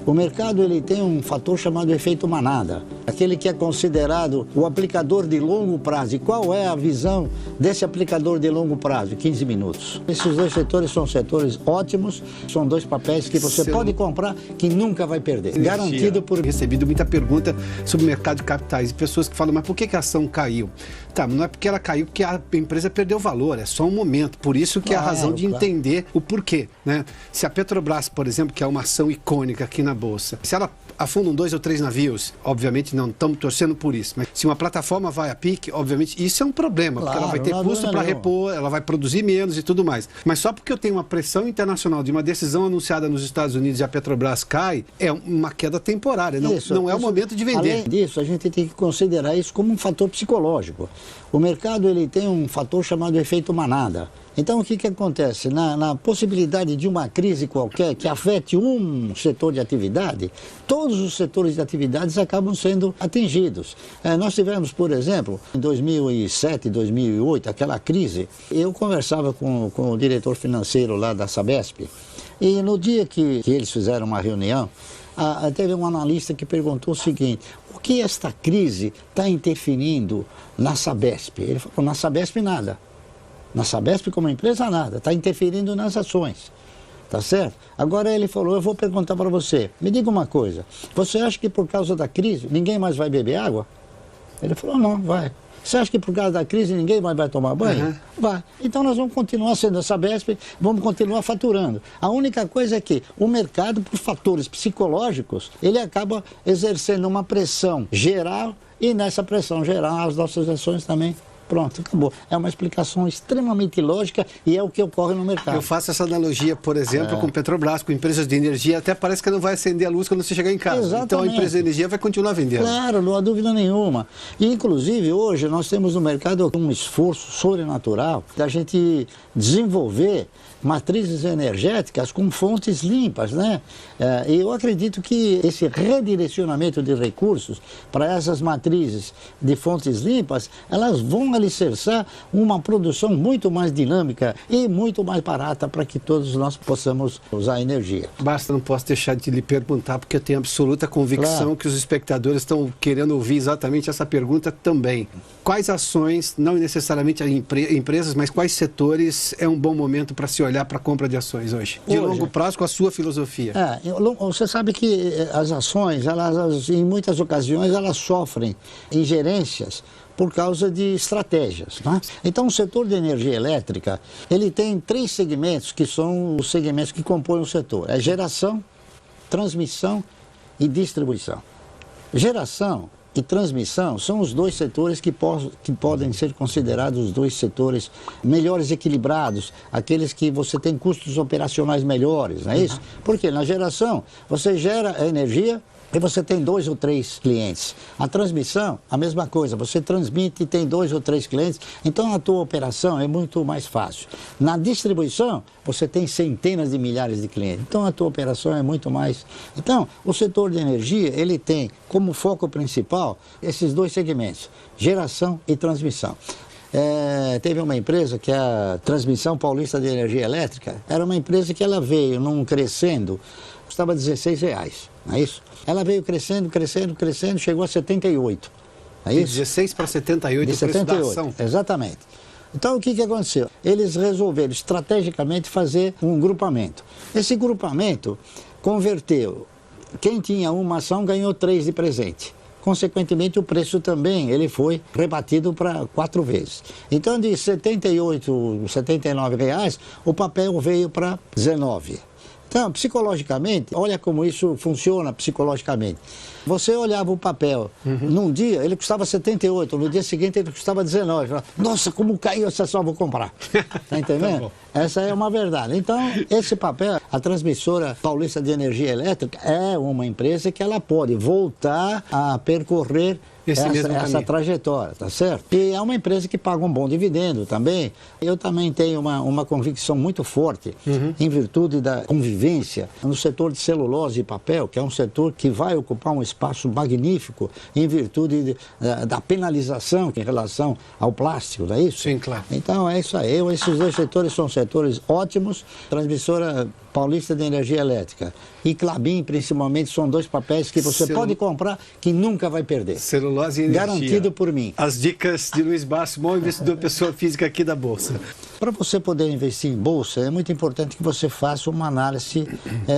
O mercado ele tem um fator chamado efeito manada, aquele que é considerado o aplicador de longo prazo. E qual é a visão desse aplicador de longo prazo? 15 minutos. Esses dois setores são setores ótimos, são dois papéis que você pode comprar que nunca vai perder. Garantido por... Recebido muita pergunta sobre o mercado de capitais e pessoas que falam, mas por que a ação caiu? Tá, não é porque ela caiu porque a empresa perdeu valor, é só um momento. Por isso que é a razão de entender o porquê, né? Se a Petrobras, por exemplo, que é uma ação icônica aqui na Bolsa, se ela afunda 2 ou 3 navios, obviamente não estamos torcendo por isso, mas se uma plataforma vai a pique, obviamente isso é um problema, porque ela vai ter custo para repor, ela vai produzir menos e tudo mais. Mas só porque eu tenho uma pressão internacional de uma decisão anunciada nos Estados Unidos e a Petrobras cai, é uma queda temporária, não é o momento de vender. Além disso, a gente tem que considerar isso como um fator psicológico. O mercado ele tem um fator chamado efeito manada. Então, o que acontece? Na possibilidade de uma crise qualquer que afete um setor de atividade, todos os setores de atividades acabam sendo atingidos. Nós tivemos, por exemplo, em 2007, 2008, aquela crise, eu conversava com o diretor financeiro lá da Sabesp, e no dia que eles fizeram uma reunião, teve um analista que perguntou o seguinte: o que esta crise está interferindo na Sabesp? Ele falou: na Sabesp nada. Na Sabesp como empresa nada, está interferindo nas ações, tá certo? Agora ele falou: eu vou perguntar para você, me diga uma coisa, você acha que por causa da crise ninguém mais vai beber água? Ele falou: não, vai. Você acha que por causa da crise ninguém mais vai tomar banho? Vai. Então nós vamos continuar sendo a Sabesp, vamos continuar faturando. A única coisa é que o mercado, por fatores psicológicos, ele acaba exercendo uma pressão geral e nessa pressão geral as nossas ações também. Pronto, acabou. É uma explicação extremamente lógica e é o que ocorre no mercado. Eu faço essa analogia, por exemplo, com Petrobras, com empresas de energia, até parece que não vai acender a luz quando você chegar em casa. Exatamente. Então a empresa de energia vai continuar vendendo. Claro, não há dúvida nenhuma. E, inclusive, hoje nós temos no mercado um esforço sobrenatural da gente desenvolver matrizes energéticas com fontes limpas, né? E eu acredito que esse redirecionamento de recursos para essas matrizes de fontes limpas, elas vão alicerçar uma produção muito mais dinâmica e muito mais barata para que todos nós possamos usar energia. Basta, não posso deixar de lhe perguntar, porque eu tenho absoluta convicção que os espectadores estão querendo ouvir exatamente essa pergunta também. Quais ações, não necessariamente empresas, mas quais setores é um bom momento para se olhar para a compra de ações hoje? De longo prazo, com a sua filosofia. Você sabe que as ações, elas, em muitas ocasiões, elas sofrem ingerências por causa de estratégias, né? Então, o setor de energia elétrica, ele tem 3 segmentos que são os segmentos que compõem o setor. É geração, transmissão e distribuição. Geração e transmissão são os 2 setores que podem ser considerados os 2 setores melhores equilibrados, aqueles que você tem custos operacionais melhores, não é isso? Porque na geração você gera a energia e você tem 2 ou 3 clientes. A transmissão, a mesma coisa, você transmite e tem 2 ou 3 clientes, então a tua operação é muito mais fácil. Na distribuição, você tem centenas de milhares de clientes, então a tua operação é muito mais... Então, o setor de energia, ele tem como foco principal esses 2 segmentos, geração e transmissão. Teve uma empresa que é a Transmissão Paulista de Energia Elétrica, era uma empresa que ela veio num crescendo, custava R$16, não é isso? Ela veio crescendo, chegou a 78. É isso? 16 para 78 o preço da ação. Exatamente. Então, o que aconteceu? Eles resolveram estrategicamente fazer um grupamento. Esse grupamento converteu, quem tinha uma ação ganhou 3 de presente. Consequentemente, o preço também ele foi rebatido para 4 vezes. Então, de 78, 79 reais, o papel veio para 19. Então, psicologicamente, olha como isso funciona psicologicamente. Você olhava o papel, num dia ele custava 78, no dia seguinte ele custava 19. Nossa, como caiu essa ação, vou comprar. Está entendendo? Essa é uma verdade. Então, esse papel, a Transmissora Paulista de Energia Elétrica é uma empresa que ela pode voltar a percorrer essa trajetória, tá certo? E é uma empresa que paga um bom dividendo também. Eu também tenho uma convicção muito forte, em virtude da convivência no setor de celulose e papel, que é um setor que vai ocupar um espaço magnífico em virtude da penalização em relação ao plástico, não é isso? Sim, claro. Então é isso aí. Esses 2 setores são setores ótimos. A Transmissora Paulista de Energia Elétrica e Klabin, principalmente, são dois papéis que você pode comprar que nunca vai perder. Celulose e energia. Garantido por mim. As dicas de Luiz Barsi, bom investidor, pessoa física aqui da Bolsa. Para você poder investir em Bolsa, é muito importante que você faça uma análise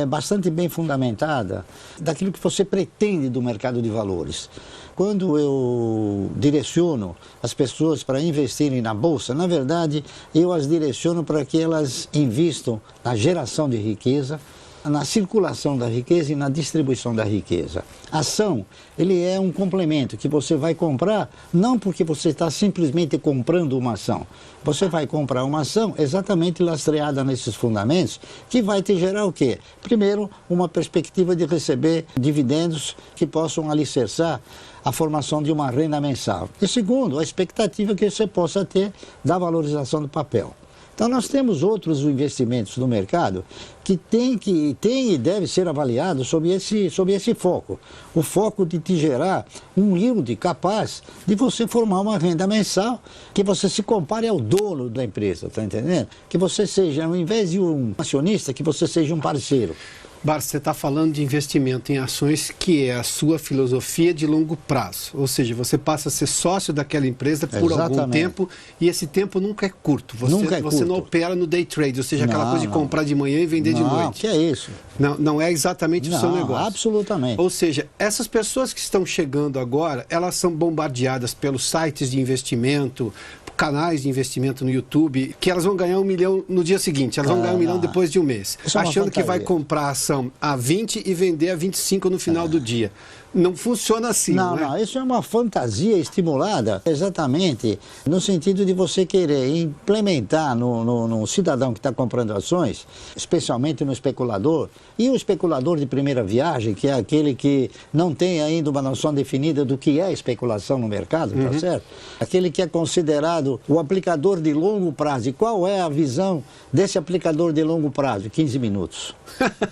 bastante bem fundamentada daquilo que você pretende do mercado de valores. Quando eu direciono as pessoas para investirem na Bolsa, na verdade, eu as direciono para que elas invistam na geração de riqueza, na circulação da riqueza e na distribuição da riqueza. A ação, ele é um complemento que você vai comprar, não porque você está simplesmente comprando uma ação. Você vai comprar uma ação exatamente lastreada nesses fundamentos, que vai te gerar o quê? Primeiro, uma perspectiva de receber dividendos que possam alicerçar a formação de uma renda mensal. E segundo, a expectativa que você possa ter da valorização do papel. Então nós temos outros investimentos no mercado que tem e deve ser avaliado sob esse foco. O foco de te gerar um yield capaz de você formar uma renda mensal que você se compare ao dono da empresa, tá entendendo? Que você seja, ao invés de um acionista, que você seja um parceiro. Barsi, você está falando de investimento em ações que é a sua filosofia de longo prazo. Ou seja, você passa a ser sócio daquela empresa por algum tempo e esse tempo nunca é curto. Você não opera no day trade, ou seja, aquela coisa de comprar de manhã e vender de noite. Não, que é isso? Não é exatamente o seu negócio. Absolutamente. Ou seja, essas pessoas que estão chegando agora, elas são bombardeadas pelos sites de investimento, canais de investimento no YouTube, que elas vão ganhar 1 milhão no dia seguinte, elas vão ganhar 1 milhão depois de um mês, achando que vai comprar a ação a 20 e vender a 25 no final do dia. Não funciona assim, não, isso é uma fantasia estimulada exatamente no sentido de você querer implementar no cidadão que está comprando ações, especialmente no especulador, e o especulador de primeira viagem, que é aquele que não tem ainda uma noção definida do que é especulação no mercado, tá certo? Aquele que é considerado o aplicador de longo prazo. E qual é a visão desse aplicador de longo prazo? 15 minutos.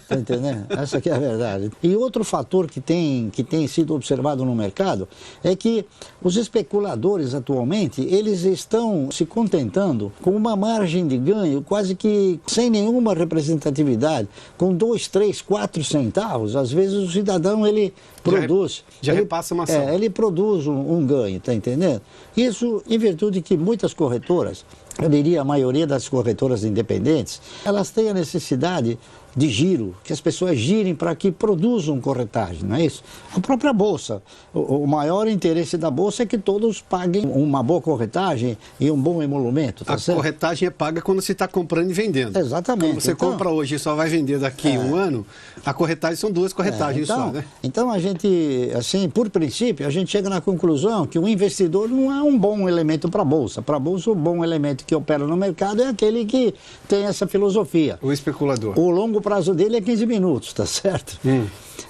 Tá entendendo? Essa aqui é a verdade. E outro fator que tem sido observado no mercado é que os especuladores atualmente, eles estão se contentando com uma margem de ganho quase que sem nenhuma representatividade, com 2, 3, 4 centavos. Às vezes o cidadão, ele produz... Já repassa uma ação. Ele produz um ganho, tá entendendo? Isso em virtude que muitas corretoras, eu diria a maioria das corretoras independentes, elas têm a necessidade de giro, que as pessoas girem para que produzam corretagem, não é isso? A própria Bolsa, o maior interesse da Bolsa é que todos paguem uma boa corretagem e um bom emolumento, tá certo? A corretagem é paga quando você está comprando e vendendo. Exatamente. Quando você compra hoje e só vai vender daqui um ano, a corretagem são 2 corretagens só, né? Então a gente, assim, por princípio, a gente chega na conclusão que o investidor não é um bom elemento para a Bolsa. Para a Bolsa, o bom elemento que opera no mercado é aquele que tem essa filosofia. O especulador. O longo prazo dele é 15 minutos, tá certo?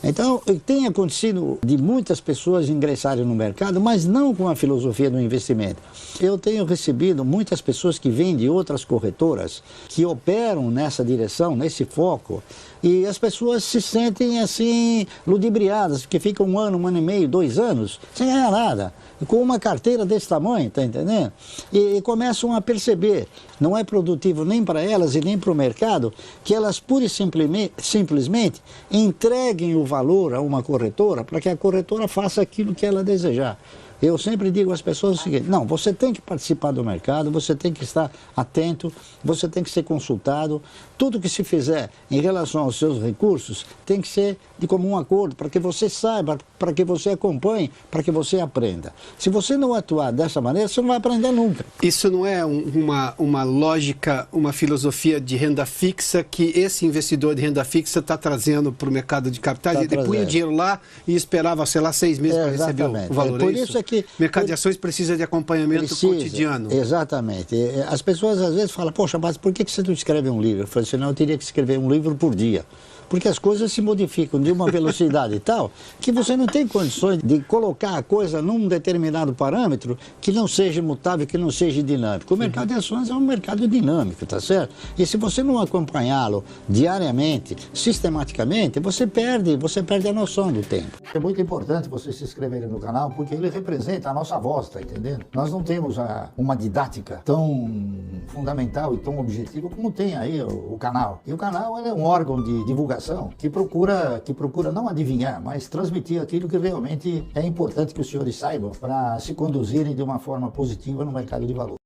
Então, tem acontecido de muitas pessoas ingressarem no mercado, mas não com a filosofia do investimento. Eu tenho recebido muitas pessoas que vêm de outras corretoras, que operam nessa direção, nesse foco, e as pessoas se sentem assim, ludibriadas, porque ficam 1 ano, 1 ano e meio, 2 anos, sem ganhar nada, com uma carteira desse tamanho, tá entendendo? E começam a perceber, não é produtivo nem para elas e nem para o mercado, que elas pura e simplesmente entreguem o valor a uma corretora para que a corretora faça aquilo que ela desejar. Eu sempre digo às pessoas o seguinte: não, você tem que participar do mercado, você tem que estar atento, você tem que ser consultado. Tudo que se fizer em relação aos seus recursos tem que ser de comum acordo, para que você saiba, para que você acompanhe, para que você aprenda. Se você não atuar dessa maneira, você não vai aprender nunca. Isso não é uma lógica, uma filosofia de renda fixa que esse investidor de renda fixa está trazendo para o mercado de capitais? Ele punha o dinheiro lá e esperava, sei lá, 6 meses para receber o valor. Por isso é que o mercado de ações precisa de acompanhamento cotidiano. Exatamente. As pessoas às vezes falam: poxa, mas por que você não escreve um livro? Eu falei assim: não, eu teria que escrever um livro por dia. porque as coisas se modificam de uma velocidade tal que você não tem condições de colocar a coisa num determinado parâmetro que não seja mutável, que não seja dinâmico. O mercado de ações é um mercado dinâmico, tá certo? E se você não acompanhá-lo diariamente, sistematicamente, você perde a noção do tempo. É muito importante você se inscrever no canal, porque ele representa a nossa voz, tá entendendo? Nós não temos uma didática tão fundamental e tão objetiva como tem aí o canal. E o canal é um órgão de divulgação que procura não adivinhar, mas transmitir aquilo que realmente é importante que os senhores saibam para se conduzirem de uma forma positiva no mercado de valores.